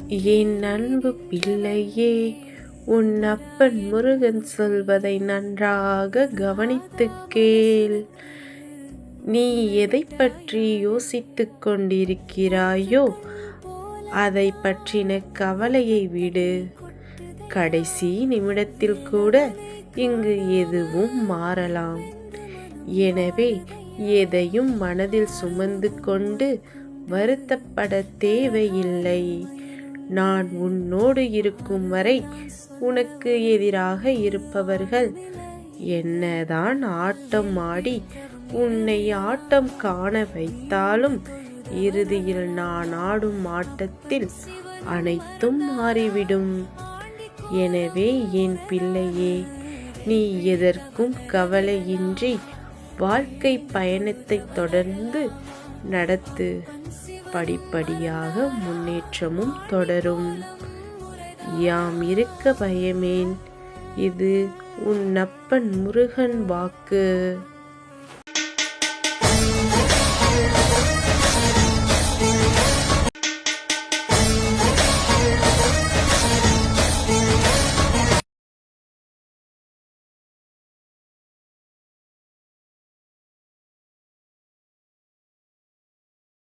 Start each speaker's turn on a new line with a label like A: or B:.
A: என் அன்பு பிள்ளையே, உன் அப்பன் முருகன் சொல்வதை நன்றாக கவனித்துக் கேள். நீ எதைப் பற்றி யோசித்துக் கொண்டிருக்கிறாயோ அதை பற்றின கவலையை விடு. கடைசி நிமிடத்தில் கூட இங்கு எதுவும் மாறலாம். எனவே எதையும் மனதில் சுமந்து கொண்டு வருத்தப்பட தேவையில்லை. நான் உன்னோடு இருக்கும் வரை உனக்கு எதிராக இருப்பவர்கள் என்னதான் ஆட்டம் ஆடி உன்னை ஆட்டம் காண வைத்தாலும் இறுதியில் நான் ஆடும் ஆட்டத்தில் அனைத்தும் மாறிவிடும். எனவே என் பிள்ளையே, நீ எதற்கும் கவலையின்றி வாழ்க்கை பயணத்தை தொடர்ந்து நடத்து. படிப்படியாக முன்னேற்றமும் தொடரும். யாம் இருக்க பயமேன். இது உன் அப்பன் முருகன் வாக்கு.